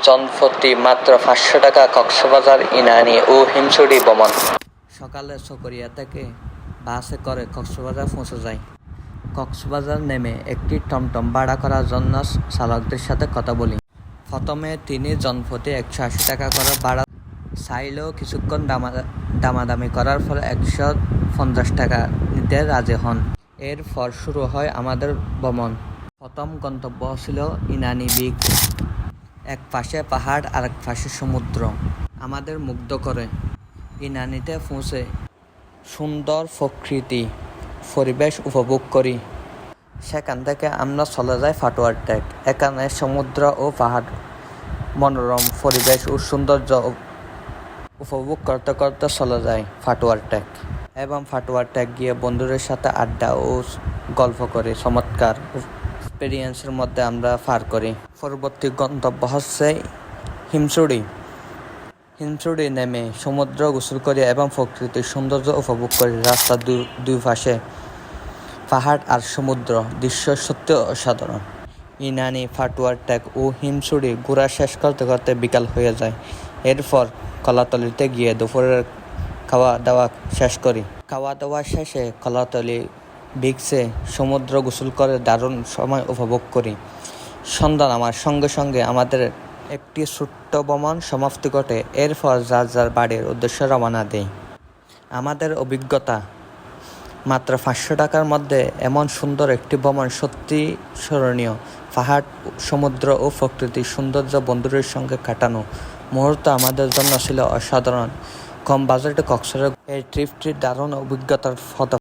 জনপ্রতি মাত্র 500 টাকা কক্সবাজার, ইনানি ও হিমছড়ি ভ্রমণ। সকালে চকরিয়া থেকে বাসে করে কক্সবাজার পৌঁছে যায়। কক্সবাজার নেমে একটি টমটম ভাড়া করার জন্য চালকদের সাথে কথা বলি। প্রথমে তিনি জনপ্রতি 180 টাকা করে ভাড়া চাইলেও কিছুক্ষণ দামাদামি করার ফলে 150 টাকা নিতে রাজি হন। এরপর শুরু হয় আমাদের ভ্রমণ। প্রথম গন্তব্য ছিল ইনানি বিচ। এক পাশে পাহাড় আর এক পাশে সমুদ্র আমাদের মুগ্ধ করে। ইনানিতে পৌঁছে সুন্দর প্রকৃতি পরিবেশ উপভোগ করি। সেখান থেকে আমরা চলে যাই ফাটোয়ার টেক। এখানে সমুদ্র ও পাহাড় মনোরম পরিবেশ ও সৌন্দর্য উপভোগ করতে করতে চলে যায় ফাটোয়ার টেক। এবং ফাটোয়ার টেক গিয়ে বন্ধুদের সাথে আড্ডা ও গল্প করে চমৎকার এক্সপিরিয়েন্সের মধ্যে আমরা পার করি। পরবর্তী গন্তব্য হচ্ছে হিমছড়ি। হিমছড়ি নেমে সমুদ্র গোসল করি এবং প্রকৃতির সৌন্দর্য উপভোগ করি। রাস্তার দুই পাশে পাহাড় আর সমুদ্র, দৃশ্য সত্যি অসাধারণ। ইনানি, ফাটোয়ার টেক ও হিমছড়ি ঘোরা শেষ করতে করতে বিকাল হয়ে যায়। এরপর কলাতলিতে গিয়ে দুপুরের খাওয়া দাওয়া শেষ করি। খাওয়া দাওয়া শেষে কলাতলি বিচে সমুদ্র গোসল করে দারুণ সময় উপভোগ করি। সন্ধ্যা নামার সঙ্গে সঙ্গে আমাদের একটি ছোট্ট ভ্রমণ সমাপ্তি ঘটে। এরপর যার যার বাড়ির উদ্দেশ্যে রওনা দেই। আমাদের অভিজ্ঞতা, মাত্র 500 টাকার মধ্যে এমন সুন্দর একটি ভ্রমণ সত্যি স্মরণীয়। পাহাড়, সমুদ্র ও প্রকৃতির সৌন্দর্য বন্ধুদের সঙ্গে কাটানো মুহূর্ত আমাদের জন্য ছিল অসাধারণ। কম বাজেটে কক্সবাজার এই ট্রিপটি দারুণ অভিজ্ঞতার হতে